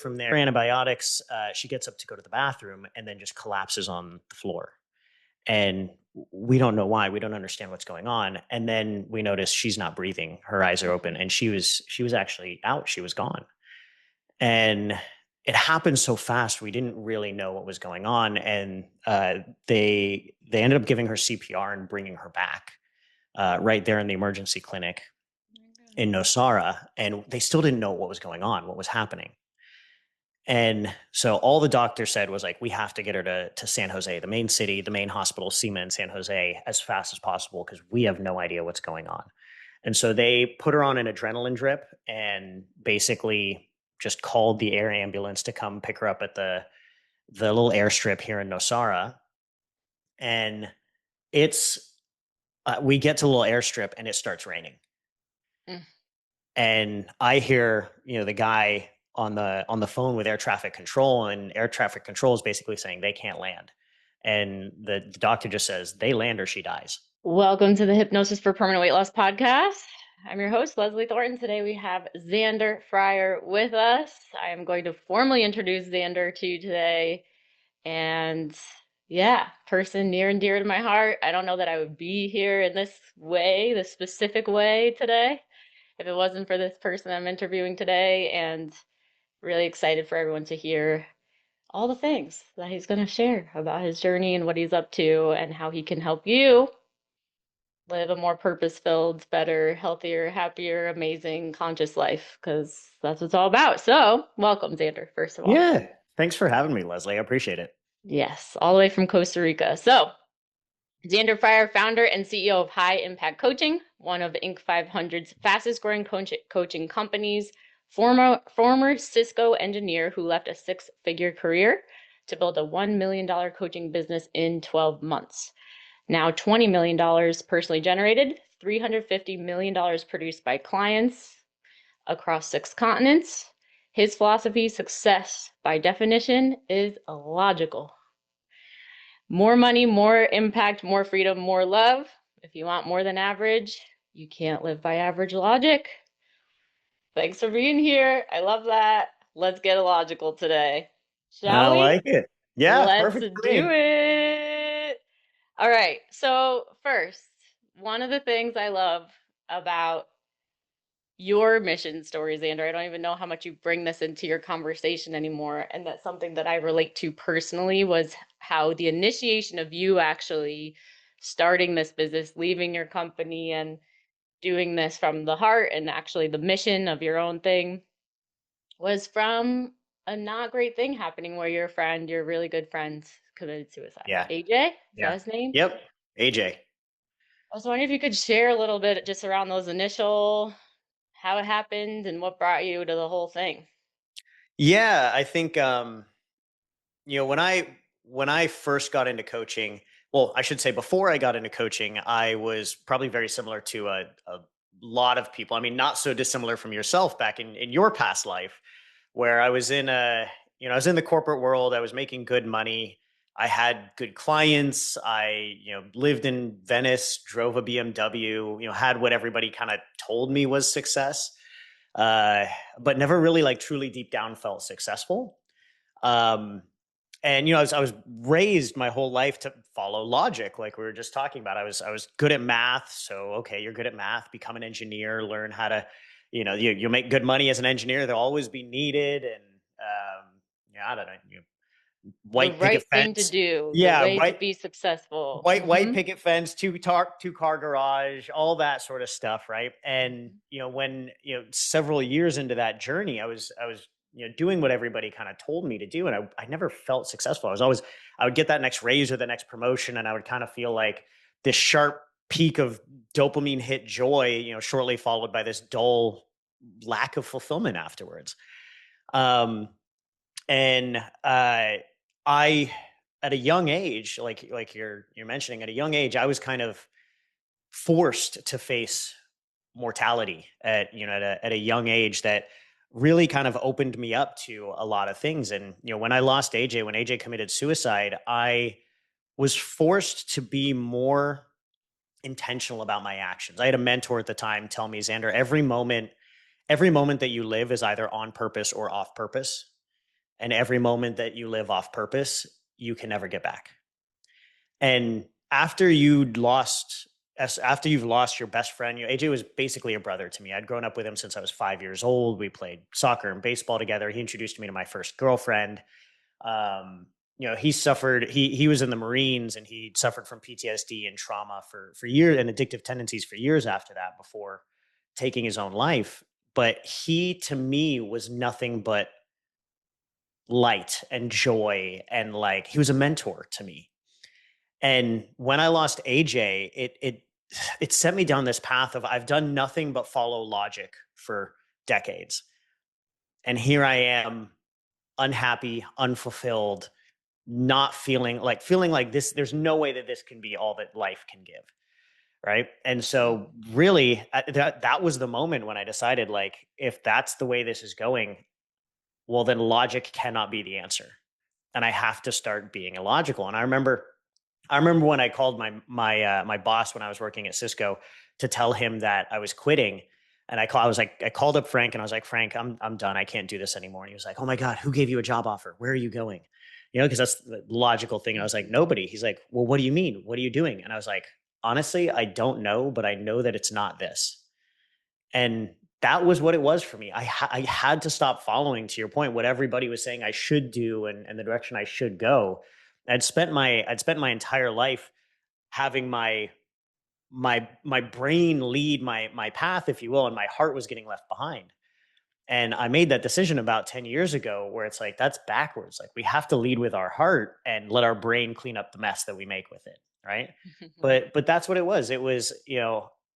From there, antibiotics, she gets up to go to the bathroom and then just collapses on the floor. And we don't know why. We don't understand what's going on. And then we notice she's not breathing. Her eyes are open, and she was actually out. She was gone. And it happened so fast. We didn't really know what was going on. And they ended up giving her CPR and bringing her back right there in the emergency clinic in Nosara. And they still didn't know what was going on, what was happening. And so all the doctor said was like, we have to get her to San Jose, the main city, the main hospital, SEMA in San Jose, as fast as possible because we have no idea what's going on. And so they put her on an adrenaline drip and basically just called the air ambulance to come pick her up at the little airstrip here in Nosara. And it's we get to the little airstrip and it starts raining. Mm. And I hear, the guy on the phone with air traffic control, and air traffic control is basically saying they can't land. And the doctor just says they land or she dies. Welcome to the Hypnosis for Permanent Weight Loss podcast. I'm your host, Leslie Thornton. Today we have Zander Fryer with us. I am going to formally introduce Zander to you today. And yeah, person near and dear to my heart. I don't know that I would be here in this way, this specific way today, if it wasn't for this person I'm interviewing today. And really excited for everyone to hear all the things that he's going to share about his journey and what he's up to and how he can help you live a more purpose-filled, better, healthier, happier, amazing, conscious life, because that's what it's all about. So welcome, Xander, first of all. Yeah. Thanks for having me, Leslie. I appreciate it. Yes, all the way from Costa Rica. So Zander Fryer, founder and CEO of High Impact Coaching, one of Inc. 500's fastest growing coaching companies, former Cisco engineer who left a six-figure career to build a $1 million coaching business in 12 months. Now $20 million personally generated, $350 million produced by clients across 6 continents. His philosophy, success by definition, is logical. More money, more impact, more freedom, more love. If you want more than average, you can't live by average logic. Thanks for being here. I love that. Let's get illogical today. Shall we? I like it. Yeah, Let's perfect for do me. it. All right. So first, one of the things I love about your mission story, Xander, I don't even know how much you bring this into your conversation anymore. And that's something that I relate to personally, was how the initiation of you actually starting this business, leaving your company and doing this from the heart, and actually the mission of your own thing was from a not great thing happening where your friend, your really good friend, committed suicide. Yeah. AJ? Is Yeah. that his name? Yep. AJ. I was wondering if you could share a little bit just around those initial, how it happened and what brought you to the whole thing. Yeah, I think when I first got into coaching, well, I should say before I got into coaching, I was probably very similar to a lot of people. I mean, not so dissimilar from yourself back in your past life, where I was in I was in the corporate world. I was making good money. I had good clients. I, lived in Venice, drove a BMW, had what everybody kind of told me was success, but never really like truly deep down felt successful. Um, and I was raised my whole life to follow logic, like we were just talking about. I was good at math, so okay, you're good at math. Become an engineer, learn how to, you make good money as an engineer. They'll always be needed, and I don't know, white the right picket thing to fence, do, the yeah, way to be successful. white picket fence, two car garage, all that sort of stuff, right? And when several years into that journey, I was doing what everybody kind of told me to do, and I never felt successful. I would get that next raise or the next promotion, and I would kind of feel like this sharp peak of dopamine hit joy, shortly followed by this dull lack of fulfillment afterwards. And I at a young age, like you're mentioning, at a young age, I was kind of forced to face mortality at a young age that really kind of opened me up to a lot of things. And when I lost AJ, when AJ committed suicide, I was forced to be more intentional about my actions. I had a mentor at the time tell me, Xander, every moment that you live is either on purpose or off purpose. And every moment that you live off purpose, you can never get back. And after you've lost your best friend, AJ was basically a brother to me. I'd grown up with him since I was 5 years old. We played soccer and baseball together. He introduced me to my first girlfriend. He suffered. He was in the Marines, and he suffered from PTSD and trauma for years, and addictive tendencies for years after that, before taking his own life. But he, to me, was nothing but light and joy, and like, he was a mentor to me. And when I lost AJ, it sent me down this path of, I've done nothing but follow logic for decades. And here I am, unhappy, unfulfilled, not feeling like this, there's no way that this can be all that life can give. Right. And so really, that was the moment when I decided, like, if that's the way this is going, well, then logic cannot be the answer. And I have to start being illogical. And I remember when I called my boss when I was working at Cisco to tell him that I was quitting. And I called up Frank, and I was like, Frank, I'm done. I can't do this anymore. And he was like, oh my God, who gave you a job offer? Where are you going? Because that's the logical thing. And I was like, nobody. He's like, well, what do you mean? What are you doing? And I was like, honestly, I don't know, but I know that it's not this. And that was what it was for me. I had to stop following, to your point, what everybody was saying I should do, and the direction I should go. I'd spent my entire life having my brain lead my path, if you will, and my heart was getting left behind. And I made that decision about 10 years ago, where it's like, that's backwards. Like, we have to lead with our heart and let our brain clean up the mess that we make with it. Right. But that's what it was. It was,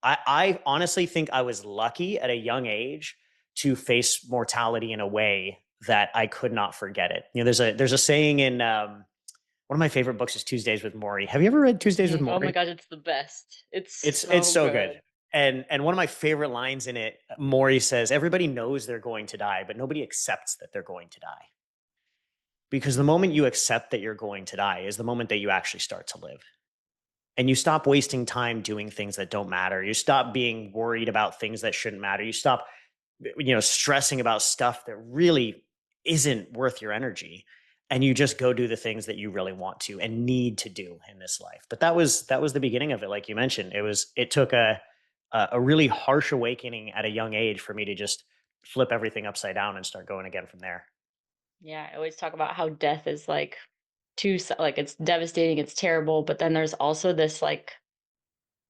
I honestly think I was lucky at a young age to face mortality in a way that I could not forget it. There's a saying in, one of my favorite books is Tuesdays with Morrie. Have you ever read Tuesdays with Oh my Morrie? God, it's the best. It's It's so so good. good. And one of my favorite lines in it, Morrie says, everybody knows they're going to die, but nobody accepts that they're going to die. Because the moment you accept that you're going to die is the moment that you actually start to live. And you stop wasting time doing things that don't matter. You stop being worried about things that shouldn't matter. You stop, stressing about stuff that really isn't worth your energy. And you just go do the things that you really want to and need to do in this life. But that was the beginning of it. Like you mentioned, it took a really harsh awakening at a young age for me to just flip everything upside down and start going again from there. Yeah, I always talk about how death is like like it's devastating, it's terrible, but then there's also this like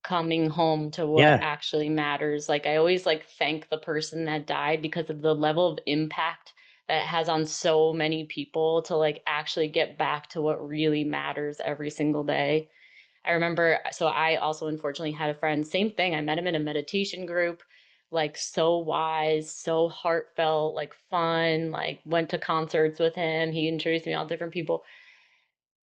coming home to what Yeah. actually matters. Like I always like thank the person that died because of the level of impact that it has on so many people to like actually get back to what really matters every single day. I remember, so I also unfortunately had a friend, same thing. I met him in a meditation group, like so wise, so heartfelt, like fun, like went to concerts with him. He introduced me to all different people.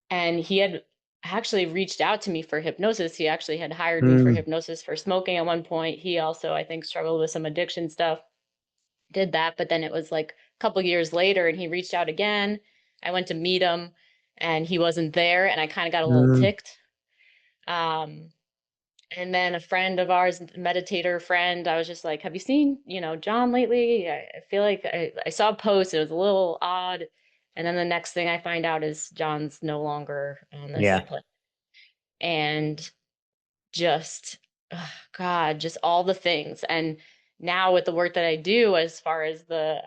And he had actually reached out to me for hypnosis. He actually had hired me for Mm. hypnosis for smoking at one point. He also, I think, struggled with some addiction stuff, did that. But then it was like a couple years later and he reached out again. I went to meet him and he wasn't there. And I kind of got a little Mm. ticked. Um, and then a friend of ours, meditator friend, I was just like, have you seen, John lately? I feel like I saw a post, it was a little odd. And then the next thing I find out is John's no longer on this Yeah. planet. And just, ugh, God, just all the things. And now with the work that I do, as far as the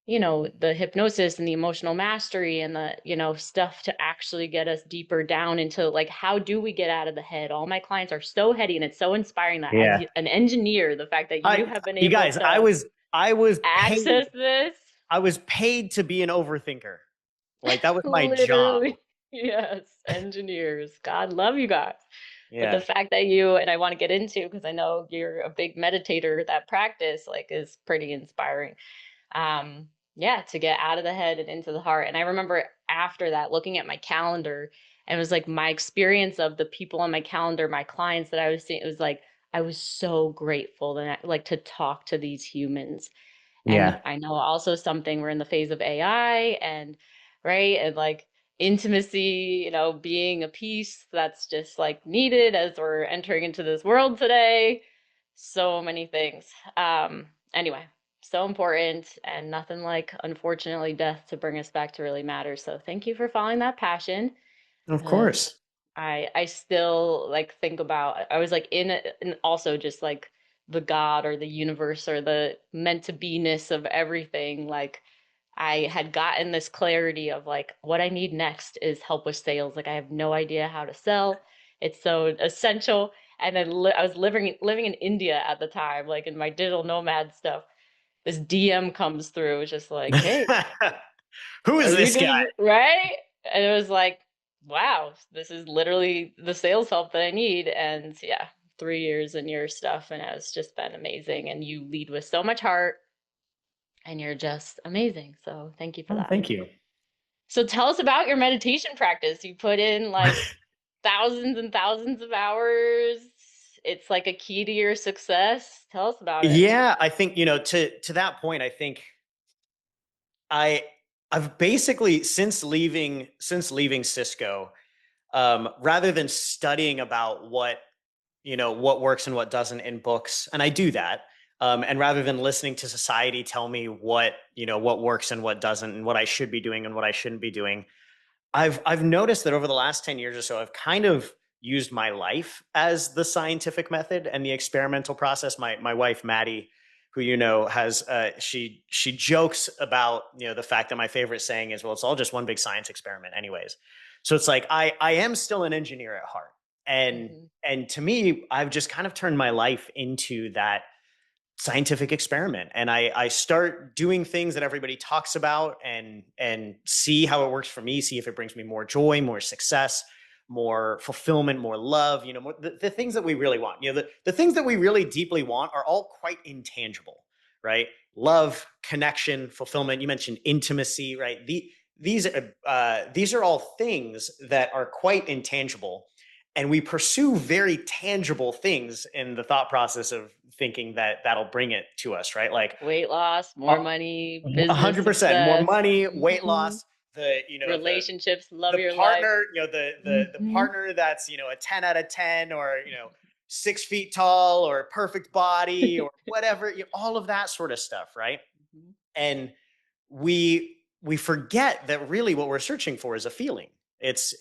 hypnosis and the emotional mastery and the, stuff to actually get us deeper down into like, how do we get out of the head? All my clients are so heady and it's so inspiring that as Yeah. an engineer, the fact that you have been You able guys, I to was I was paid access this, I was paid to be an overthinker. Like, that was my job. literally, yes, engineers, God love you guys. But the Yeah. fact that you, and I want to get into, because I know you're a big meditator, that practice like is pretty inspiring. Yeah, to get out of the head and into the heart. And I remember after that looking at my calendar, and it was like my experience of the people on my calendar, my clients that I was seeing, it was like I was so grateful that like to talk to these humans. And Yeah. I know also something, we're in the phase of AI and right, and like intimacy, being a piece that's just like needed as we're entering into this world today. So many things. Anyway, so important, and nothing like, unfortunately, death to bring us back to really matter. So thank you for following that passion. Of Uh, course. I still like think about, I was like in it, and also just like the God or the universe or the meant to be-ness of everything. Like I had gotten this clarity of like what I need next is help with sales. Like I have no idea how to sell. It's so essential. And then I was living in India at the time, like in my digital nomad stuff. This DM comes through, it's just like, hey, Who are is you this guy? just right? And it was like, wow, this is literally the sales help that I need. And yeah, 3 years in your stuff, and it's just been amazing. And you lead with so much heart, and you're just amazing. So thank you for Oh, that. thank you. So tell us about your meditation practice. You put in like thousands and thousands of hours. It's like a key to your success. Tell us about it. Yeah, I think, to that point, I think I I've basically since leaving Cisco, rather than studying about what works and what doesn't in books, and I do that. And rather than listening to society tell me what works and what doesn't, and what I should be doing and what I shouldn't be doing, I've noticed that over the last 10 years or so, I've kind of used my life as the scientific method and the experimental process. My wife, Maddie, who has she jokes about the fact that my favorite saying is, well, it's all just one big science experiment anyways. So it's like I am still an engineer at heart. And Hmm. and to me, I've just kind of turned my life into that scientific experiment, and I start doing things that everybody talks about, and see how it works for me, see if it brings me more joy, more success, more fulfillment, more love, the things that we really want. The things that we really deeply want are all quite intangible, right? Love, connection, fulfillment. You mentioned intimacy, right? These are all things that are quite intangible, and we pursue very tangible things in the thought process of thinking that that'll bring it to us, right? Like Weight loss, more uh, money, business 100% more success, money, weight loss, the relationships, love the your life. partner, the Hmm. partner that's a 10 out of 10, or 6 feet tall, or perfect body, or whatever, all of that sort of stuff, right? And we forget that really what we're searching for is a feeling. It's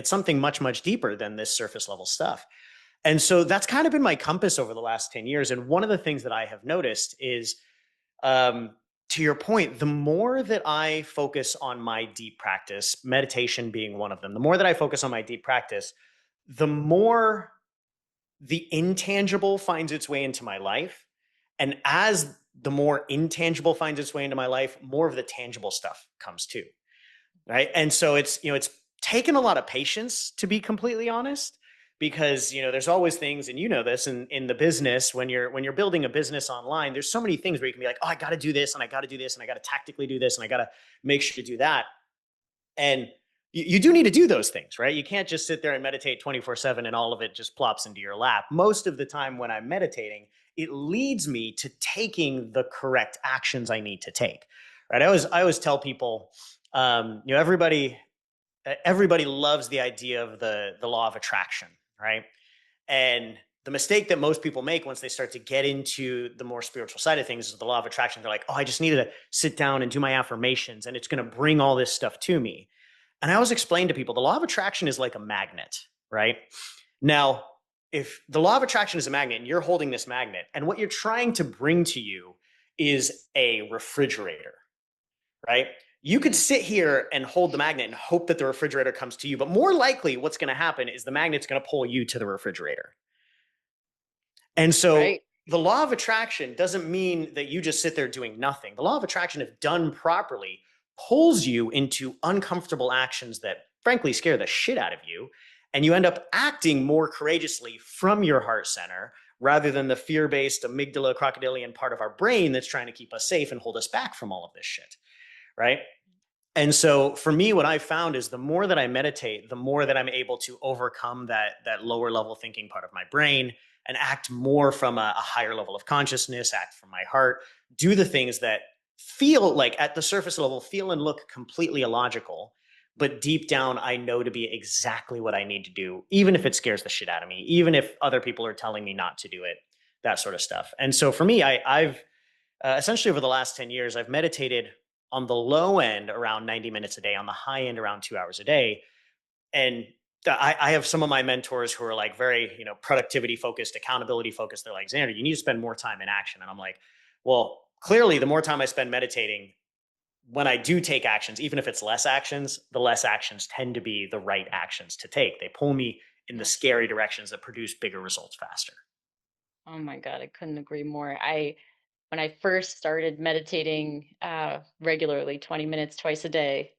something much, much deeper than this surface level stuff. And so that's kind of been my compass over the last 10 years. And one of the things that I have noticed is, um, to your point, the more that I focus on my deep practice, meditation being one of them, the more that I focus on my deep practice, the more the intangible finds its way into my life. And as the more intangible finds its way into my life, more of the tangible stuff comes too. Right. And so it's taken a lot of patience, to be completely honest, because there's always things, and this in the business, when you're building a business online, there's so many things where you can be like, oh, I got to do this, and I got to do this, and I got to tactically do this, and I got to make sure to do that. And you do need to do those things, right? You can't just sit there and meditate 24/7 and all of it just plops into your lap. Most of the time when I'm meditating, it leads me to taking the correct actions I need to take. Right? I always tell people, everybody loves the idea of the law of attraction, right? And the mistake that most people make once they start to get into the more spiritual side of things is the law of attraction. They're like, oh, I just needed to sit down and do my affirmations, and it's going to bring all this stuff to me. And I always explain to people, the law of attraction is like a magnet, right? Now, if the law of attraction is a magnet and you're holding this magnet, and what you're trying to bring to you is a refrigerator, right? You could sit here and hold the magnet and hope that the refrigerator comes to you, but more likely what's going to happen is the magnet's going to pull you to the refrigerator. And so Right. the law of attraction doesn't mean that you just sit there doing nothing. The law of attraction, if done properly, pulls you into uncomfortable actions that frankly scare the shit out of you. And you end up acting more courageously from your heart center, rather than the fear based amygdala crocodilian part of our brain that's trying to keep us safe and hold us back from all of this shit. Right. And so for me, what I found is the more that I meditate, the more that I'm able to overcome that lower level thinking part of my brain, and act more from a higher level of consciousness, act from my heart, do the things that feel like at the surface level, feel and look completely illogical. But deep down, I know to be exactly what I need to do, even if it scares the shit out of me, even if other people are telling me not to do it, that sort of stuff. And so for me, essentially over the last 10 years, I've meditated on the low end around 90 minutes a day, on the high end around 2 hours a day. And I have some of my mentors who are like very, productivity focused, accountability focused. They're like, Xander, you need to spend more time in action. And I'm like, well, clearly the more time I spend meditating, when I do take actions, even if it's less actions, the less actions tend to be the right actions to take. They pull me in the Yes. scary directions that produce bigger results faster. Oh my God, I couldn't agree more. When I first started meditating regularly, 20 minutes twice a day,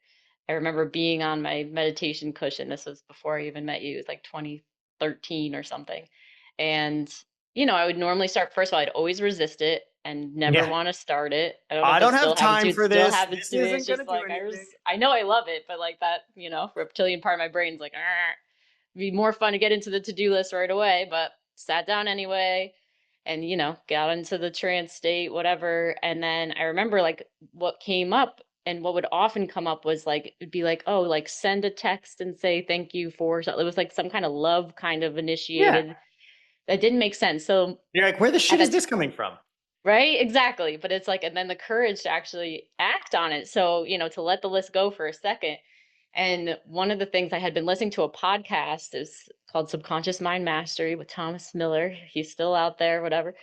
I remember being on my meditation cushion. This was before I even met you. It was like 2013 or something. And, I would normally start, first of all, I'd always resist it and never Yeah. want to start it. I don't know I if it don't have still happens to time you. It for still this. happens This to me. It's isn't going to just do like, anything. I know I love it, but like that, reptilian part of my brain's like, "Arr." Be more fun to get into the to-do list right away, but sat down anyway and got into the trance state, whatever. And then I remember like what came up and what would often come up was like it'd be like, oh, like send a text and say thank you for something. It was like some kind of love kind of Yeah. initiated that didn't make sense. So You're like, where the at shit is that this coming from? right, exactly, but it's like and then the courage to actually act on it. So to let the list go for a second. And one of the things, I had been listening to a podcast is called Subconscious Mind Mastery with Thomas Miller. He's still out there, whatever.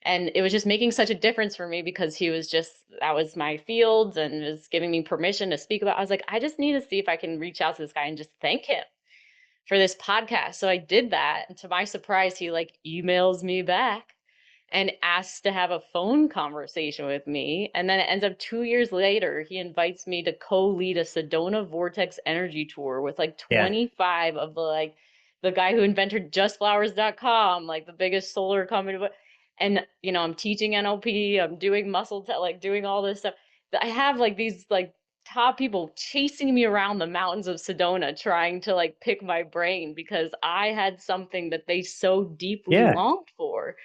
And it was just making such a difference for me because he was just, that was my field and was giving me permission to speak about. I was like, I just need to see if I can reach out to this guy and just thank him for this podcast. So I did that. And to my surprise, he like emails me back and asks to have a phone conversation with me. And then it ends up 2 years later, he invites me to co-lead a Sedona Vortex energy tour with like Yeah. 25 of the guy who invented justflowers.com, like the biggest solar company. And I'm teaching NLP, I'm doing like doing all this stuff. I have like these like top people chasing me around the mountains of Sedona trying to like pick my brain because I had something that they so deeply Yeah. longed for,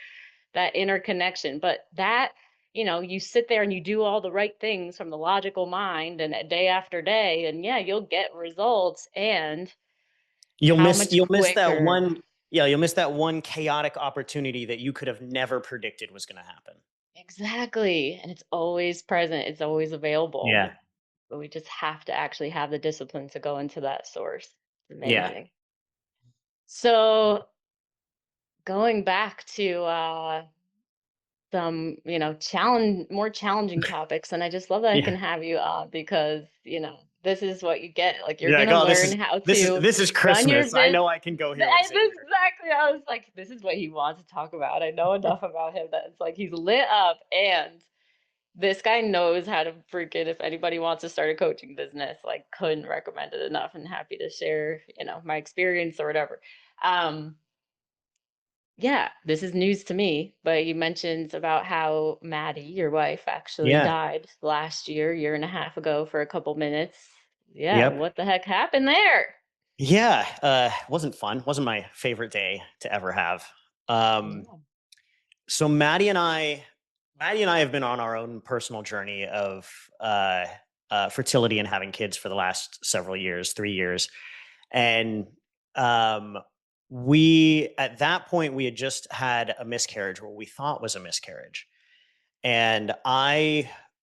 that interconnection. But that, you sit there and you do all the right things from the logical mind and day after day, and yeah, you'll get results. And You'll how miss much you'll miss that quicker. one yeah, you'll miss that one chaotic opportunity that you could have never predicted was going to happen. Exactly. And it's always present, it's always available. Yeah. But we just have to actually have the discipline to go into that source. It's Yeah. amazing. So going back to some, more challenging topics. And I just love that I can Yeah. have you on because, this is what you get. Like you're You're like, gonna "Oh, this learn is how this is to this is run your Christmas. I business. know I can go here with This Xander." exactly. I was like, this is what he wants to talk about. I know enough about him that it's like he's lit up, and this guy knows how to freaking, if anybody wants to start a coaching business, like couldn't recommend it enough, and happy to share, my experience or whatever. Um, yeah, this is news to me, but you mentioned about how Maddie, your wife, actually Yeah. died last year and a half ago for a couple minutes. Yeah, Yep. what the heck happened there? Yeah, wasn't fun. Wasn't my favorite day to ever have. Um, Yeah. so Maddie and I have been on our own personal journey of uh, fertility and having kids for the last several years, 3 years, and um, we at that point we had just had a miscarriage, what we thought was a miscarriage, and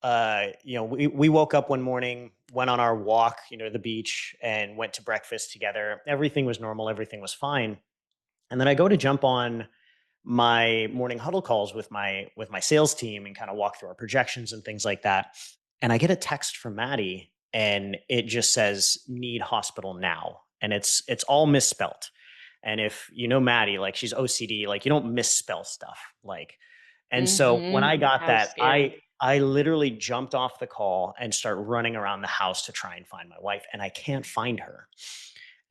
we woke up one morning, went on our walk, to the beach, and went to breakfast together. Everything was normal, everything was fine, and then I go to jump on my morning huddle calls with my sales team and kind of walk through our projections and things like that. And I get a text from Maddie, and it just says need hospital now, and it's all misspelt. And if you know Maddie, like she's OCD, like you don't misspell stuff. Like, and so when I got How that, scary. I literally jumped off the call and start running around the house to try and find my wife, and I can't find her.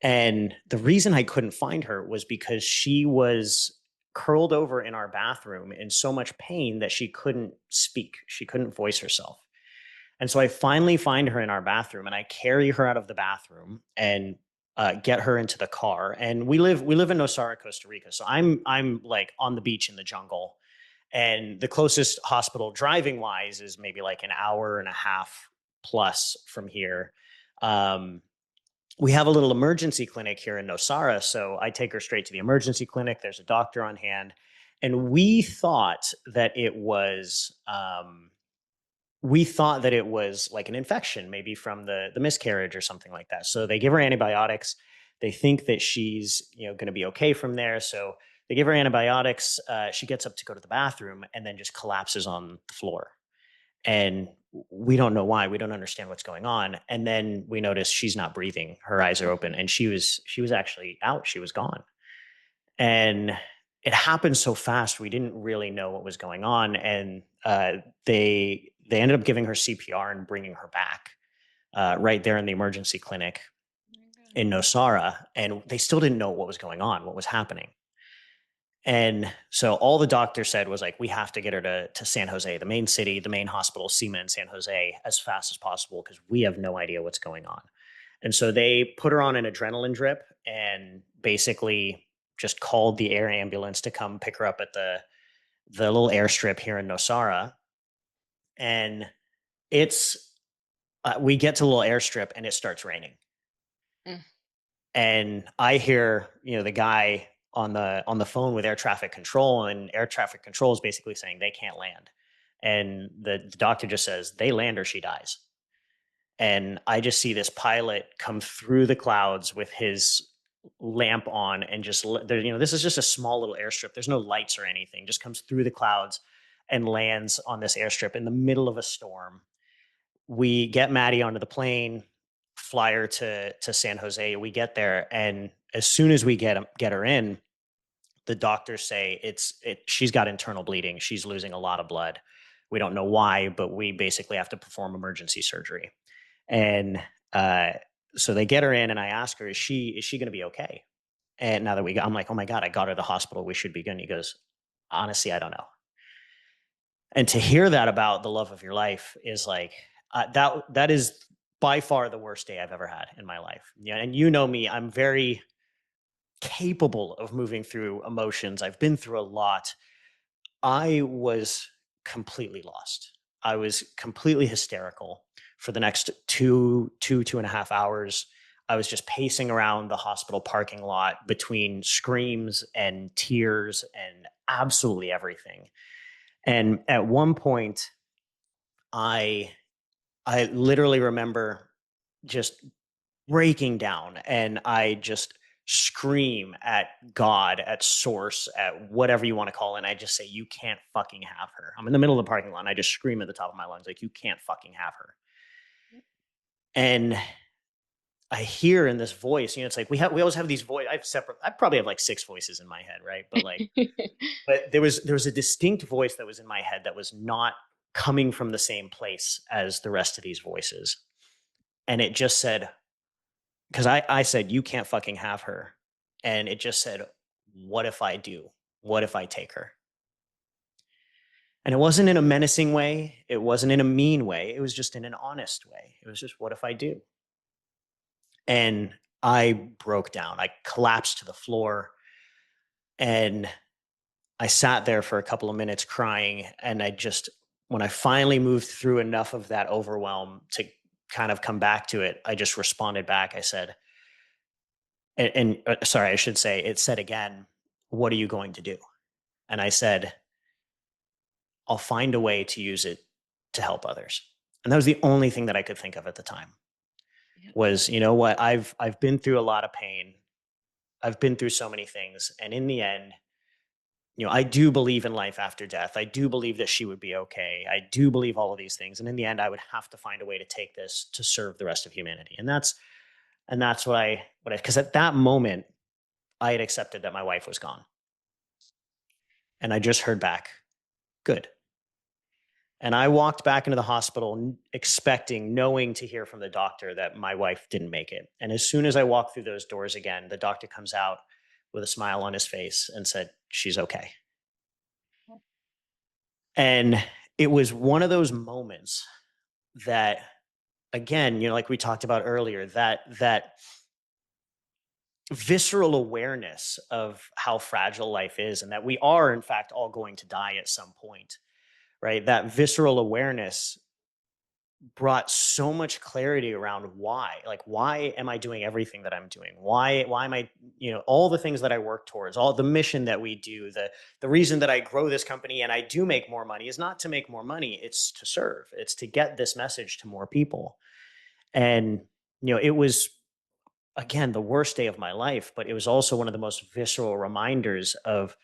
And the reason I couldn't find her was because she was curled over in our bathroom in so much pain that she couldn't speak. She couldn't voice herself. And so I finally find her in our bathroom, and I carry her out of the bathroom and get her into the car. And we live in Nosara, Costa Rica. So I'm like on the beach in the jungle, and the closest hospital driving wise is maybe like an hour and a half plus from here. Um, we have a little emergency clinic here in Nosara. So I take her straight to the emergency clinic. There's a doctor on hand. And we thought that it was like an infection, maybe from the miscarriage or something like that. So they give her antibiotics. They think that she's going to be okay from there. So they give her antibiotics. She gets up to go to the bathroom and then just collapses on the floor. And we don't know why. We don't understand what's going on. And then we notice she's not breathing. Her eyes are open, and she was actually out. She was gone. And it happened so fast. We didn't really know what was going on. And they ended up giving her CPR and bringing her back right there in the emergency clinic in Nosara. And they still didn't know what was going on, what was happening. And so all the doctor said was like, we have to get her to San Jose, the main city, the main hospital, SEMA in San Jose, as fast as possible, because we have no idea what's going on. And so they put her on an adrenaline drip and basically just called the air ambulance to come pick her up at the little airstrip here in Nosara. And it's we get to the little airstrip and it starts raining. Mm. And I hear, the guy on the phone with air traffic control, and air traffic control is basically saying they can't land. And the doctor just says, they land or she dies. And I just see this pilot come through the clouds with his lamp on, and just this is just a small little airstrip. There's no lights or anything. Just comes through the clouds and lands on this airstrip in the middle of a storm. We get Maddie onto the plane, fly her to San Jose. We get there, and as soon as we get her in, the doctors say she's got internal bleeding. She's losing a lot of blood. We don't know why, but we basically have to perform emergency surgery. And so they get her in, and I ask her, is she going to be okay? And now that I'm like, oh my God, I got her to the hospital. We should be good. And he goes, honestly, I don't know. And to hear that about the love of your life is like, that is by far the worst day I've ever had in my life. Yeah. And me, I'm very capable of moving through emotions. I've been through a lot. I was completely lost. I was completely hysterical for the next two and a half hours. I was just pacing around the hospital parking lot between screams and tears and absolutely everything. And at one point, I literally remember just breaking down, and I just scream at God, at source, at whatever you want to call it. And I just say, you can't fucking have her. I'm in the middle of the parking lot, and I just scream at the top of my lungs, like, you can't fucking have her. And I hear in this voice, it's like we always have these voices. I probably have like 6 voices in my head, right? But but there was a distinct voice that was in my head that was not coming from the same place as the rest of these voices. And it just said, because I said, you can't fucking have her. And it just said, what if I do? What if I take her? And it wasn't in a menacing way. It wasn't in a mean way. It was just in an honest way. It was just, what if I do? And I broke down. I collapsed to the floor, and I sat there for a couple of minutes crying. And when I finally moved through enough of that overwhelm to kind of come back to it, I just responded back. I said, sorry, I should say, it said again, what are you going to do? And I said, I'll find a way to use it to help others. And that was the only thing that I could think of at the time. Was, what, I've been through a lot of pain. I've been through so many things. And in the end, I do believe in life after death. I do believe that she would be okay. I do believe all of these things. And in the end, I would have to find a way to take this to serve the rest of humanity. And that's because at that moment, I had accepted that my wife was gone. And I just heard back, good. And I walked back into the hospital knowing to hear from the doctor that my wife didn't make it. And as soon as I walked through those doors again, the doctor comes out with a smile on his face and said, she's okay. And it was one of those moments that, again, like we talked about earlier, that visceral awareness of how fragile life is, and that we are, in fact, all going to die at some point, right? That visceral awareness brought so much clarity around why. Like, why am I doing everything that I'm doing? Why am I, all the things that I work towards, all the mission that we do, the reason that I grow this company and I do make more money is not to make more money, it's to serve. It's to get this message to more people. And it was, again, the worst day of my life, but it was also one of the most visceral reminders of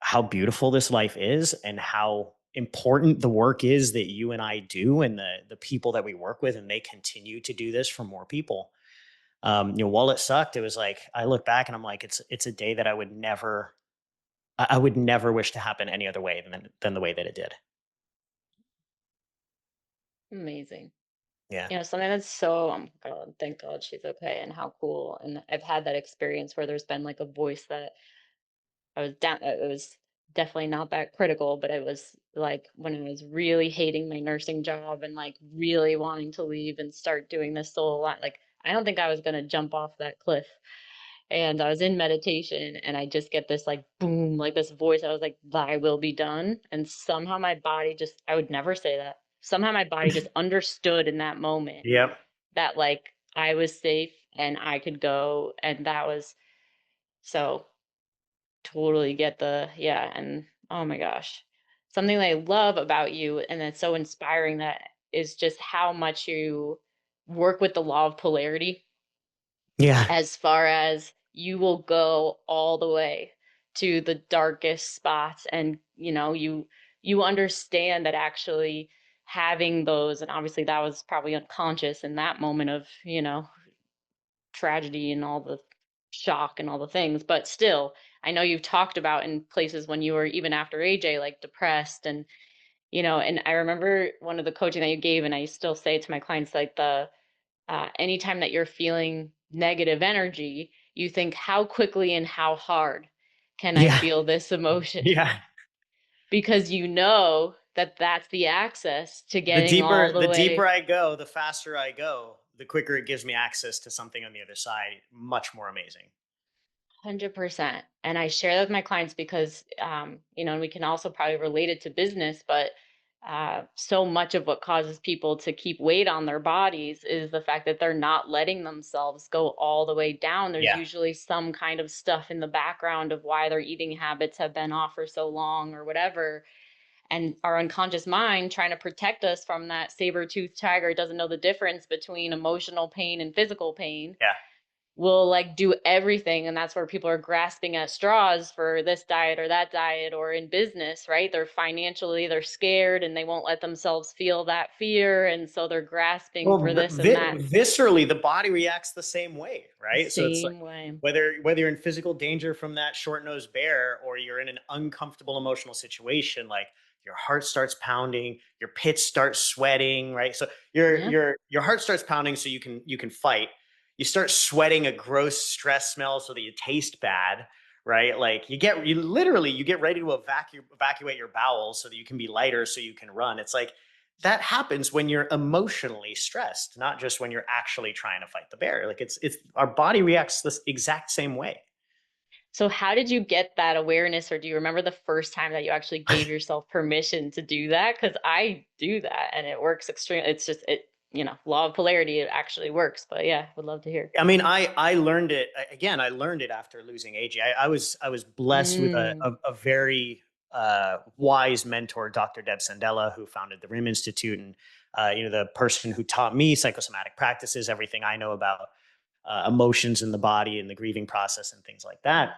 how beautiful this life is and how important the work is that you and I do, and the people that we work with, and they continue to do this for more people. While it sucked, it was like I look back and I'm like, it's a day that I would never wish to happen any other way than the way that it did. Amazing. Yeah. Something that's so, God, thank God she's okay, and how cool. And I've had that experience where there's been like a voice that I was down. It was definitely not that critical, but it was like when I was really hating my nursing job and like really wanting to leave and start doing this solo lot. Like, I don't think I was going to jump off that cliff. And I was in meditation and I just get this like boom, like this voice. I was like, thy will be done. And somehow my body just, I would never say that. Somehow my body just understood in that moment Yep. that like I was safe and I could go. And that was so totally get the, yeah. And oh my gosh, something that I love about you and that's so inspiring, that is just how much you work with the law of polarity, Yeah. as far as you will go all the way to the darkest spots. And you understand that actually having those, and obviously that was probably unconscious in that moment of tragedy and all the shock and all the things, but still, I know you've talked about in places when you were even after AJ, like depressed. And and I remember one of the coaching that you gave, and I still say it to my clients, like the anytime that you're feeling negative energy, you think, how quickly and how hard can I Yeah. feel this emotion? Yeah. Because you know that that's the access to getting all the The deeper way. I go, the faster I go, the quicker it gives me access to something on the other side, much more amazing. 100%. And I share that with my clients because, and we can also probably relate it to business, but so much of what causes people to keep weight on their bodies is the fact that they're not letting themselves go all the way down. There's Yeah. usually some kind of stuff in the background of why their eating habits have been off for so long or whatever. And our unconscious mind, trying to protect us from that saber-toothed tiger, doesn't know the difference between emotional pain and physical pain, Yeah. will like do everything. And that's where people are grasping at straws for this diet or that diet, or in business, right? They're scared and they won't let themselves feel that fear, and so they're grasping Well, for this and that. viscerally, the body reacts the same way, The right? So it's like same way. whether you're in physical danger from that short-nosed bear or you're in an uncomfortable emotional situation, like your heart starts pounding, your pits start sweating, right? So Yeah. your heart starts pounding so you can fight. You start sweating a gross stress smell so that you taste bad, right? Like you get ready to evacuate your bowels so that you can be lighter so you can run. It's like that happens when you're emotionally stressed, not just when you're actually trying to fight the bear. Like it's our body reacts this exact same way. So how did you get that awareness, or do you remember the first time that you actually gave yourself permission to do that? Because I do that and it works extremely. It's just law of polarity, it actually works. But yeah, would love to hear. I mean, I learned it again. I learned it after losing AJ. I was blessed with Mm. a very wise mentor, Dr. Deb Sandella, who founded the RIM Institute, and the person who taught me psychosomatic practices, everything I know about emotions in the body and the grieving process and things like that.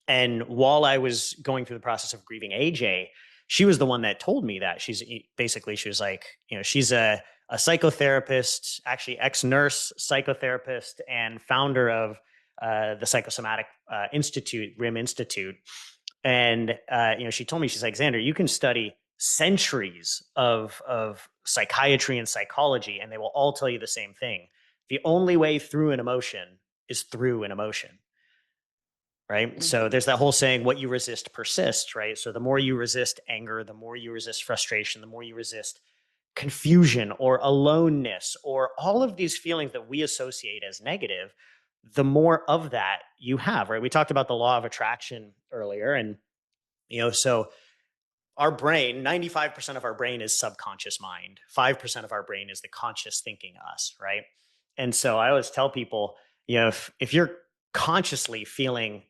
And while I was going through the process of grieving AJ, she was the one that told me that. She was like, she's a psychotherapist, actually ex-nurse psychotherapist, and founder of the Psychosomatic Institute, RIM Institute. And she told me, she's like, Xander, you can study centuries of psychiatry and psychology, and they will all tell you the same thing. The only way through an emotion is through an emotion, right? So Hmm. there's that whole saying, what you resist persists, right? So the more you resist anger, the more you resist frustration, the more you resist confusion or aloneness or all of these feelings that we associate as negative, the more of that you have, right? We talked about the law of attraction earlier. And, so our brain, 95% of our brain is subconscious mind. 5% of our brain is the conscious thinking us, right? And so I always tell people, if you're consciously feeling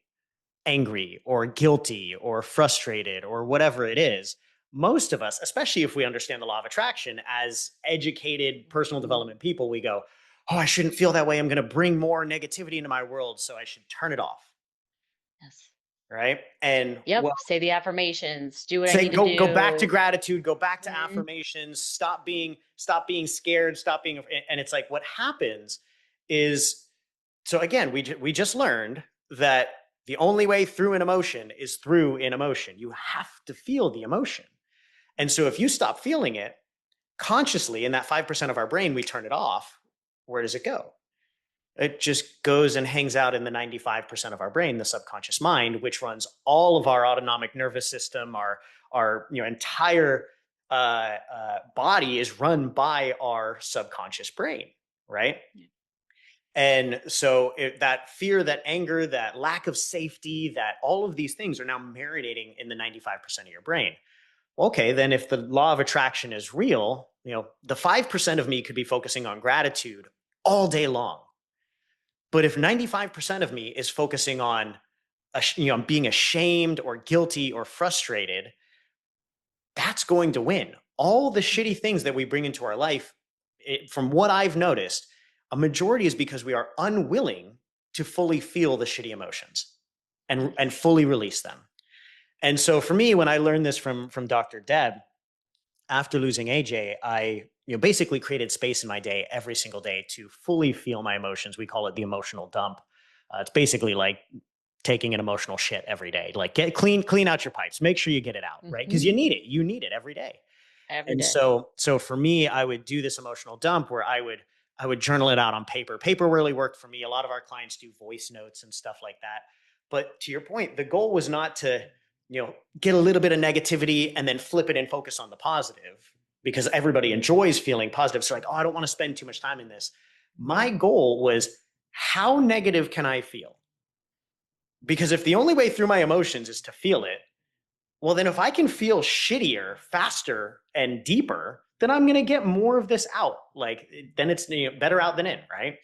angry or guilty or frustrated or whatever it is, most of us, especially if we understand the law of attraction as educated personal development people, we go, oh, I shouldn't feel that way. I'm going to bring more negativity into my world, so I should turn it off. Yes. Right. And Yep. well, Say the affirmations. Do what I say need to go back to do. gratitude, go back to Mhm. affirmations, stop being scared, stop being, and it's like what happens is, so again, we just learned that the only way through an emotion is through an emotion. You have to feel the emotion. And so if you stop feeling it consciously in that 5% of our brain, we turn it off. Where does it go? It just goes and hangs out in the 95% of our brain, the subconscious mind, which runs all of our autonomic nervous system. Our entire body is run by our subconscious brain, right? And so that fear, that anger, that lack of safety, that all of these things are now marinating in the 95% of your brain. Okay, then if the law of attraction is real, the 5% of me could be focusing on gratitude all day long. But if 95% of me is focusing on being ashamed or guilty or frustrated, that's going to win. All the shitty things that we bring into our life, from what I've noticed, a majority is because we are unwilling to fully feel the shitty emotions and fully release them. And so for me, when I learned this from Dr. Deb, after losing AJ, I basically created space in my day every single day to fully feel my emotions. We call it the emotional dump. It's basically like taking an emotional shit every day. Like clean out your pipes. Make sure you get it out, right? Because Mhm. you need it. You need it every day. Every And day. so for me, I would do this emotional dump where I would journal it out on paper. Paper really worked for me. A lot of our clients do voice notes and stuff like that. But to your point, the goal was not to, get a little bit of negativity and then flip it and focus on the positive, because everybody enjoys feeling positive. So like, oh, I don't want to spend too much time in this. My goal was, how negative can I feel? Because if the only way through my emotions is to feel it, well, then if I can feel shittier, faster, and deeper, then I'm going to get more of this out. Like, then it's better out than in, right?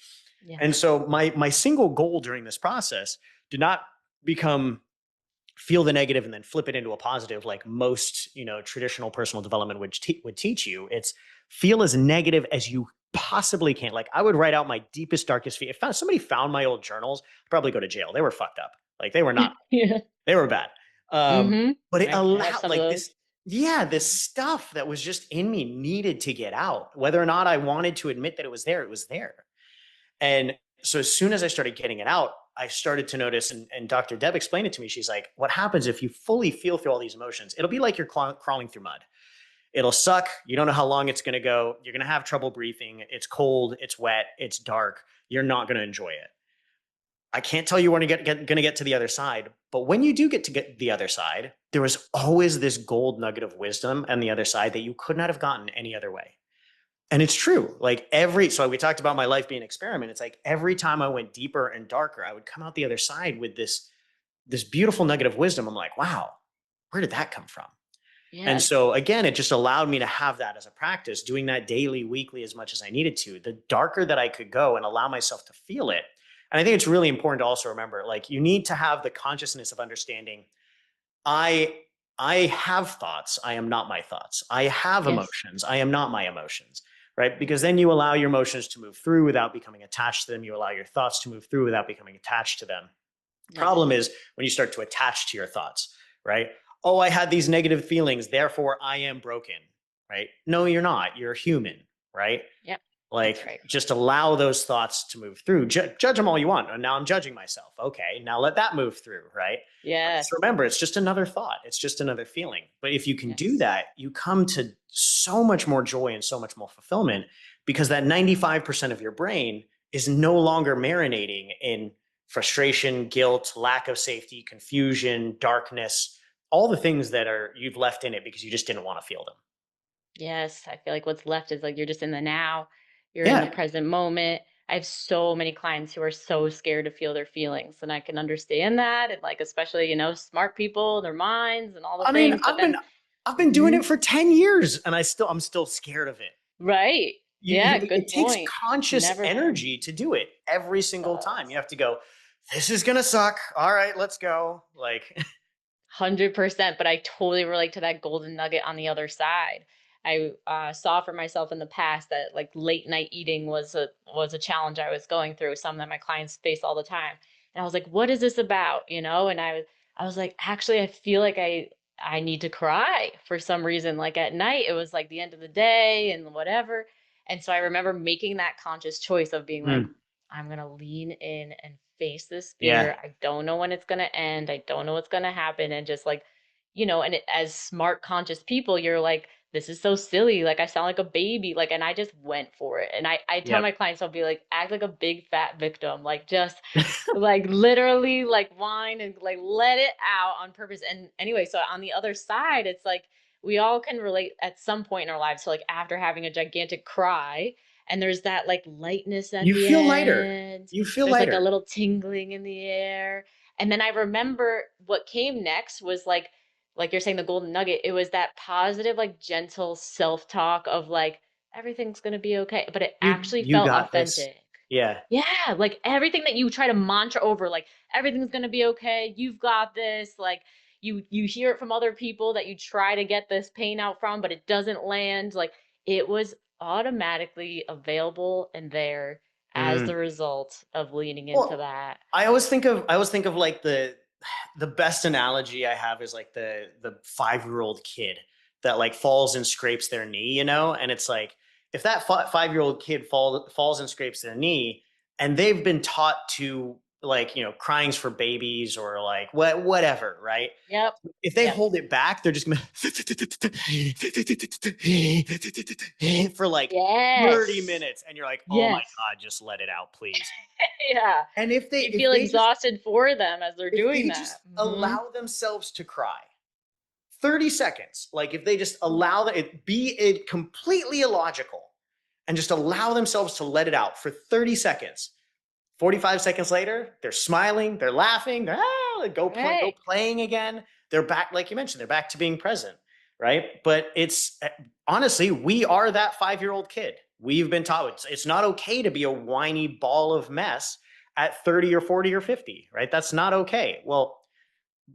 And Yes. so my single goal during this process did not become feel the negative and then flip it into a positive, like most traditional personal development would teach you. It's feel as negative as you possibly can. Like, I would write out my deepest, darkest fear. If somebody found my old journals, I'd probably go to jail. They were fucked up. Like, they were not. Yeah. They were bad. Mhm. But it I have allowed, some of like, those. this, yeah, this stuff that was just in me needed to get out. Whether or not I wanted to admit that it was there, it was there. And so as soon as I started getting it out, I started to notice, and Dr. Deb explained it to me. She's like, what happens if you fully feel through all these emotions? It'll be like you're crawling through mud. It'll suck. You don't know how long it's going to go. You're going to have trouble breathing. It's cold. It's wet. It's dark. You're not going to enjoy it. I can't tell you when you're going to get to the other side, but when you do get to the other side, there was always this gold nugget of wisdom on the other side that you could not have gotten any other way. And it's true. Like, so we talked about my life being an experiment. It's like every time I went deeper and darker, I would come out the other side with this beautiful nugget of wisdom. I'm like, wow, where did that come from? And Yes. so again, it just allowed me to have that as a practice, doing that daily, weekly, as much as I needed to. The darker that I could go and allow myself to feel it. And I think it's really important to also remember, like, you need to have the consciousness of understanding, I I have thoughts. I am not my thoughts. I have Yes. emotions. I am not my emotions. Right? Because then you allow your emotions to move through without becoming attached to them. You allow your thoughts to move through without becoming attached to them. Yes. Problem is when you start to attach to your thoughts, right? Oh, I had these negative feelings, therefore I am broken, right? No, you're not. You're human, right? Yep. That's Like, right. just allow those thoughts to move through. Judge them all you want. And now I'm judging myself. Okay, now let that move through, right? But just Yes. remember, it's just another thought. It's just another feeling. But if you can do Yes. that, you come to so much more joy and so much more fulfillment, because that 95% of your brain is no longer marinating in frustration, guilt, lack of safety, confusion, darkness, all the things that you've left in it because you just didn't want to feel them. Yes. I feel like what's left is like you're just in the now, you're in the Yeah. present moment. I have so many clients who are so scared to feel their feelings, and I can understand that. And like, especially, smart people, their minds and all the I mean, things. But then, I've been doing it for 10 years and I'm still scared of it. Right. Yeah, It good takes point. conscious Never been. energy to do it every single time. You Does. have to go, this is going to suck. All right, let's go. Like, 100%, but I totally relate to that golden nugget on the other side. I saw for myself in the past that like late night eating was a challenge I was going through, some that my clients face all the time. And I was like, what is this about? And I was like, actually, I feel like I need to cry for some reason. Like at night, it was like the end of the day and whatever. And so I remember making that conscious choice of being like, mm, I'm gonna lean in and face this yeah, fear. I don't know when it's gonna end. I don't know what's gonna happen. And just like, and as smart, conscious people, you're like, this is so silly. Like I sound like a baby. Like, and I just went for it. And I tell yep. my clients, I'll be like, act like a big fat victim. Like just like literally like whine and like let it out on purpose. And anyway, so on the other side, it's like we all can relate at some point in our lives. So like after having a gigantic cry, and there's that like lightness at You the feel lighter. end. You feel There's like a lighter. little tingling in the air. And then I remember what came next was like you're saying the golden nugget, it was that positive, like gentle self-talk of like everything's gonna be okay. But it actually You felt got this. authentic. Yeah. Yeah, like everything that you try to mantra over, like everything's gonna be okay, you've got this, like you hear it from other people that you try to get this pain out from, but it doesn't land. Like it was automatically available and there as the Mm. result of leaning into Well, that. I always think of like the best analogy I have is like the 5-year-old kid that like falls and scrapes their knee, and it's like if that 5-year-old kid falls and scrapes their knee, and they've been taught to like crying's for babies or like whatever, right? Yep. If they Yep. hold it back, they're just gonna for like 30 Yes. minutes, and you're like, oh my Yes. god, just let it out, please. Yeah. And You feel exhausted for them as they're if doing they that. just allow themselves to cry 30 seconds, like if they just allow it, be it completely illogical, and just allow themselves to let it out for 30 seconds. 45 seconds later, they're smiling, they're laughing, go Right. playing again. They're back, like you mentioned, they're back to being present, right? But it's honestly, we are that 5-year-old kid. We've been taught it's not okay to be a whiny ball of mess at 30 or 40 or 50, right? That's not okay. Well,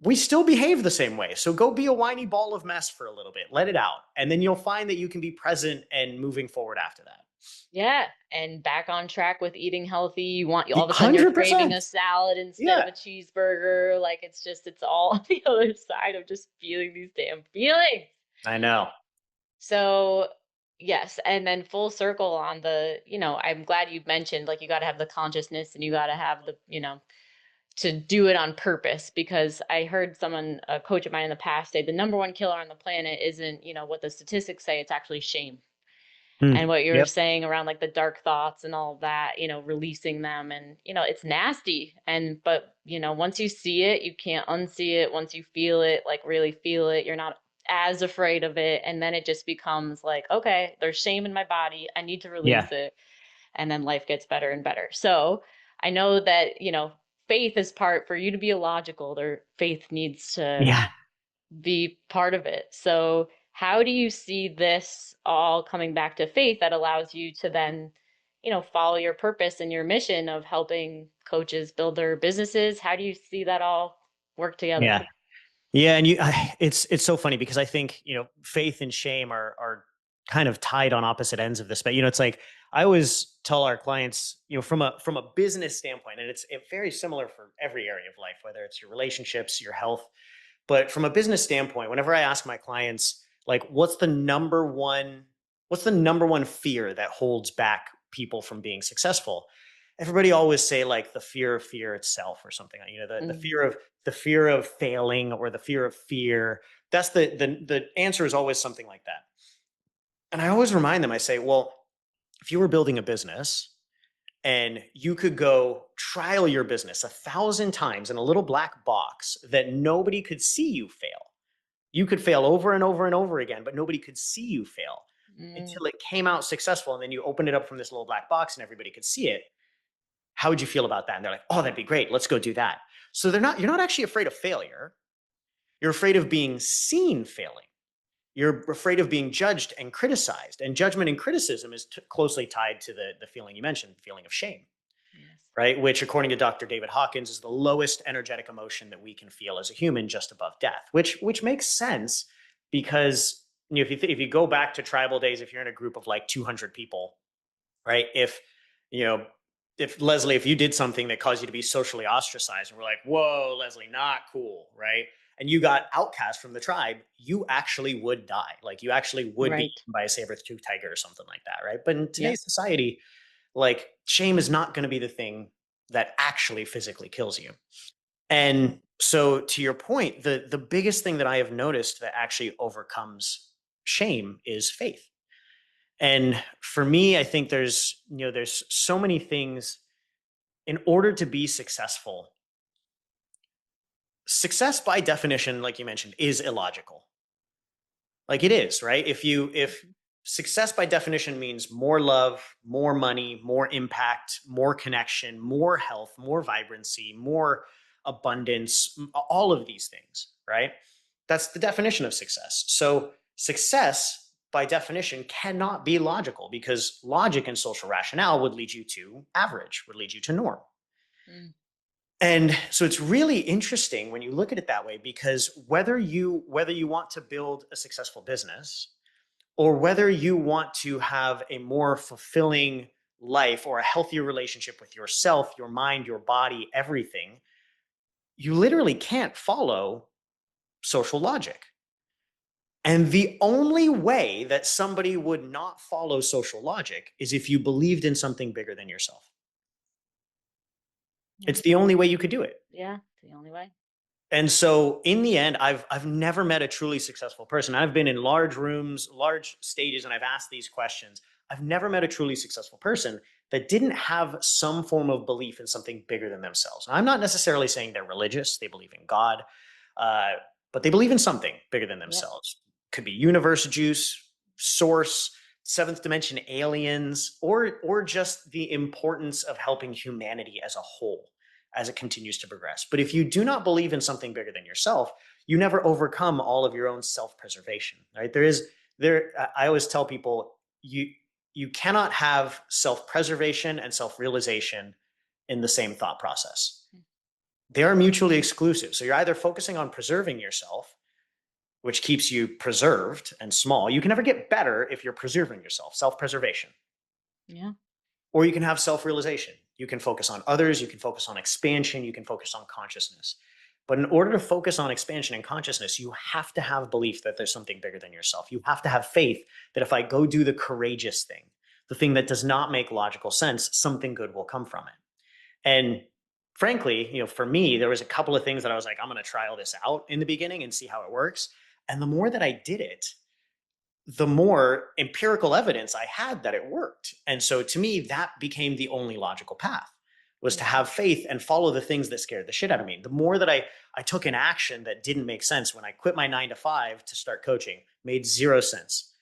we still behave the same way. So go be a whiny ball of mess for a little bit, let it out. And then you'll find that you can be present and moving forward after that. Yeah. And back on track with eating healthy. All of a sudden you're craving 100%. a salad instead of Yeah, a cheeseburger. Like it's all on the other side of just feeling these damn feelings. I know. So yes, and then full circle on I'm glad you mentioned like you got to have the consciousness and you got to have to do it on purpose, because I heard a coach of mine in the past say the number one killer on the planet isn't, what the statistics say, it's actually shame. And Mm, what you were yep. saying around like the dark thoughts and all of that, releasing them, and it's nasty. But once you see it, you can't unsee it. Once you feel it, like really feel it, you're not as afraid of it. And then it just becomes like, okay, there's shame in my body. I need to Yeah. release it. And then life gets better and better. So I know that, faith is part for you to be illogical. Faith needs to Yeah. be part of it. So, how do you see this all coming back to faith that allows you to then, follow your purpose and your mission of helping coaches build their businesses? How do you see that all work together? Yeah. Yeah. And it's so funny because I think, faith and shame are kind of tied on opposite ends of this. But, it's like I always tell our clients, from a business standpoint, and it's very similar for every area of life, whether it's your relationships, your health. But from a business standpoint, whenever I ask my clients, like, what's the number one fear that holds back people from being successful? Everybody always say like the fear itself or something. Mm. The fear of failing or the fear of fear. That's the answer is always something like that. And I always remind them, I say, well, if you were building a business and you could go trial your business 1,000 times in a little black box that nobody could see you fail. You could fail over and over and over again, but nobody could see you fail Mm. until it came out successful. And then you opened it up from this little black box and everybody could see it. How would you feel about that? And they're like, oh, that'd be great. Let's go do that. So you're not actually afraid of failure. You're afraid of being seen failing. You're afraid of being judged and criticized. And judgment and criticism is closely tied to the feeling you mentioned, feeling of shame, Yes. right? Which, according to Dr. David Hawkins, is the lowest energetic emotion that we can feel as a human, just above death. Which makes sense because if you go back to tribal days, if you're in a group of like 200 people, right? You know if Leslie, if you did something that caused you to be socially ostracized, and we're like, whoa, Leslie, not cool, right? And you got outcast from the tribe, you actually would die. Like you actually would be Right. eaten by a saber-toothed tiger or something like that, right? But in Yep. today's society, like shame is not going to be the thing that actually physically kills you. And so to your point, the biggest thing that I have noticed that actually overcomes shame is faith. And for me, I think there's so many things in order to be successful. Success by definition, like you mentioned, is illogical. Like it is, right? If Mhm. success by definition means more love, more money, more impact, more connection, more health, more vibrancy, more abundance, all of these things, right? That's the definition of success. So success by definition cannot be logical because logic and social rationale would lead you to average, would lead you to norm. Mm. And so it's really interesting when you look at it that way because whether you want to build a successful business or whether you want to have a more fulfilling life or a healthier relationship with yourself, your mind, your body, everything, you literally can't follow social logic. And the only way that somebody would not follow social logic is if you believed in something bigger than yourself. Yeah. It's the only way you could do it. Yeah. It's the only way. And so in the end, I've never met a truly successful person. I've been in large rooms, large stages, and I've asked these questions. I've never met a truly successful person that didn't have some form of belief in something bigger than themselves. And I'm not necessarily saying they're religious, they believe in God, uh, but they believe in something bigger than Yep. themselves. Could be universe, juice, source, seventh dimension aliens, or just the importance of helping humanity as a whole as it continues to progress. But if you do not believe in something bigger than yourself, you never overcome all of your own self-preservation, right? I always tell people you cannot have self-preservation and self-realization in the same thought process. They are mutually exclusive. So you're either focusing on preserving yourself, which keeps you preserved and small. You can never get better if you're preserving yourself, self-preservation. Yeah. Or you can have self-realization. You can focus on others, you can focus on expansion, you can focus on consciousness. But in order to focus on expansion and consciousness, you have to have belief that there's something bigger than yourself. You have to have faith that if I go do the courageous thing, the thing that does not make logical sense, something good will come from it. And frankly, for me, there was a couple of things that I was like, I'm going to try all this out in the beginning and see how it works. And the more that I did it, the more empirical evidence I had that it worked. And so to me, that became the only logical path, was to Yeah. have faith and follow the things that scared the shit out of me. The more that I took an action that didn't make sense, when I quit my 9 to 5 to start coaching, made zero sense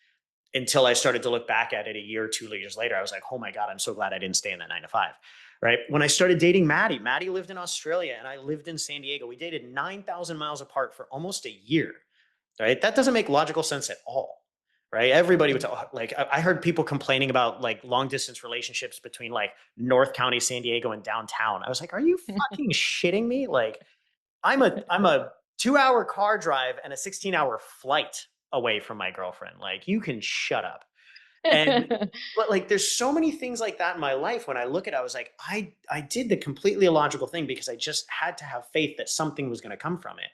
until I started to look back at it a year or 2 years later. I was like, oh my God, I'm so glad I didn't stay in that 9 to 5. Right. When I started dating Maddie lived in Australia and I lived in San Diego. We dated 9,000 miles apart for almost a year. Right. That doesn't make logical sense at all. Right. Everybody would talk, like, I heard people complaining about like long distance relationships between like North County, San Diego and downtown. I was like, are you fucking shitting me? Like, I'm a 2 hour car drive and a 16-hour flight away from my girlfriend. Like, you can shut up. And but like there's so many things like that in my life. When I look at it, I was like, I did the completely illogical thing because I just had to have faith that something was going to come from it.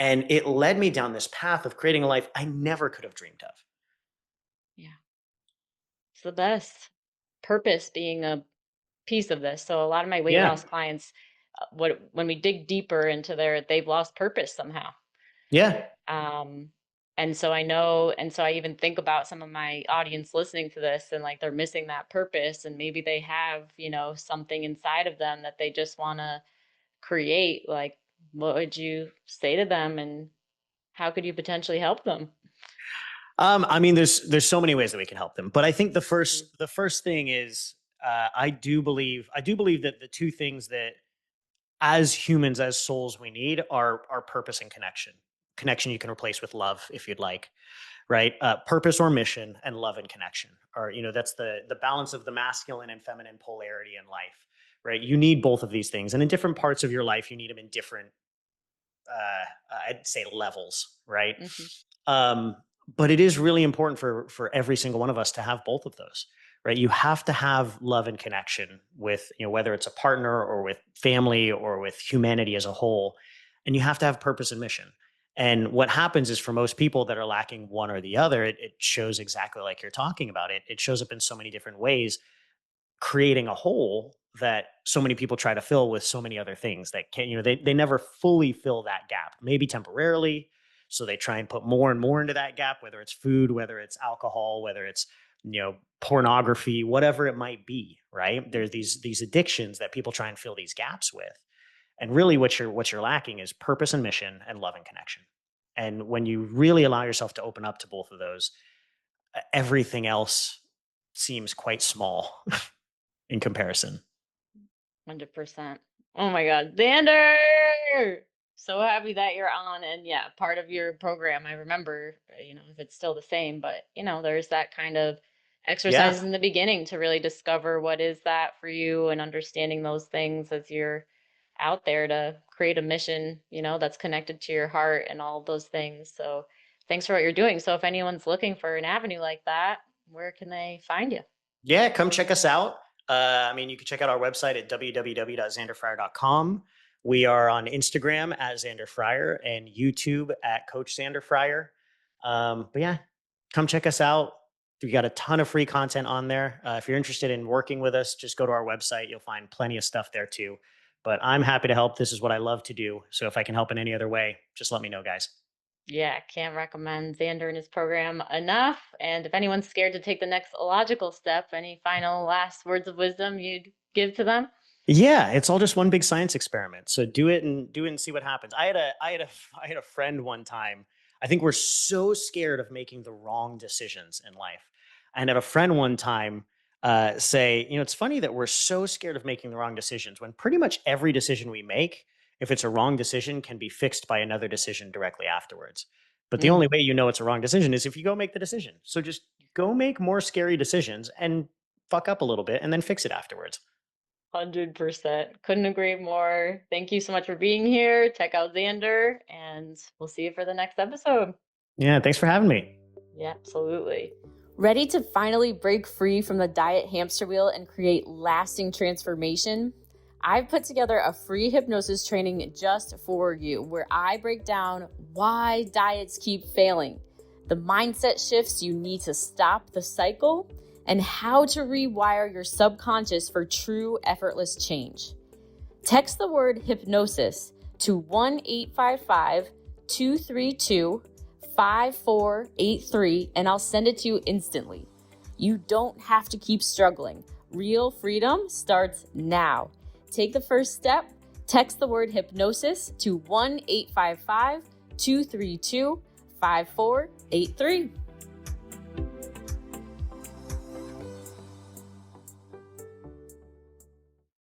And it led me down this path of creating a life I never could have dreamed of. Yeah. It's the best. Purpose being a piece of this. So a lot of my weight Yeah. loss clients, when we dig deeper into they've lost purpose somehow. Yeah. Um, and so I know, and so I even think about some of my audience listening to this and like they're missing that purpose and maybe they have, something inside of them that they just want to create. Like, what would you say to them and how could you potentially help them? I mean, there's so many ways that we can help them, but I think the Mhm. first thing is I do believe that the two things that as humans, as souls, we need are purpose and connection. Connection you can replace with love if you'd like. right? Purpose or mission, and love and connection. Or, that's the balance of the masculine and feminine polarity in life, right? You need both of these things. And in different parts of your life, you need them in different, I'd say, levels, right? Mm-hmm. Um, but it is really important for every single one of us to have both of those, right? You have to have love and connection with, whether it's a partner or with family or with humanity as a whole. And you have to have purpose and mission. And what happens is, for most people that are lacking one or the other, it shows exactly like you're talking about it. It shows up in so many different ways, creating a hole that so many people try to fill with so many other things that can, they never fully fill that gap, maybe temporarily. So they try and put more and more into that gap, whether it's food, whether it's alcohol, whether it's, pornography, whatever it might be, right? There's these addictions that people try and fill these gaps with. And really what you're lacking is purpose and mission and love and connection. And when you really allow yourself to open up to both of those, everything else seems quite small in comparison. 100%. Oh my God, Xander! So happy that you're on, and yeah, part of your program. I remember, if it's still the same, but there's that kind of Yeah. exercises in the beginning to really discover what is that for you, and understanding those things as you're out there to create a mission, that's connected to your heart and all of those things. So thanks for what you're doing. So if anyone's looking for an avenue like that, where can they find you? Yeah, come check us out. You can check out our website at www.zanderfryer.com. We are on Instagram at Zander Fryer and YouTube at Coach Zander Fryer. But yeah, come check us out. We got a ton of free content on there. If you're interested in working with us, just go to our website. You'll find plenty of stuff there too. But I'm happy to help. This is what I love to do. So if I can help in any other way, just let me know, guys. Yeah, can't recommend Xander and his program enough. And if anyone's scared to take the next logical step, any final last words of wisdom you'd give to them? Yeah, it's all just one big science experiment. So do it and see what happens. I had a friend one time. I think we're so scared of making the wrong decisions in life. I had a friend one time say, it's funny that we're so scared of making the wrong decisions when pretty much every decision we make, if it's a wrong decision, can be fixed by another decision directly afterwards. But the only Mm, way it's a wrong decision is if you go make the decision. So just go make more scary decisions and fuck up a little bit and then fix it afterwards. 100%. Couldn't agree more. Thank you so much for being here. Check out Xander, and we'll see you for the next episode. Yeah, thanks for having me. Yeah, absolutely. Ready to finally break free from the diet hamster wheel and create lasting transformation? I've put together a free hypnosis training just for you, where I break down why diets keep failing, the mindset shifts you need to stop the cycle, and how to rewire your subconscious for true effortless change. Text the word hypnosis to 1-855-232-5483 and I'll send it to you instantly. You don't have to keep struggling. Real freedom starts now. Take the first step. Text the word hypnosis to 1-855-232-5483.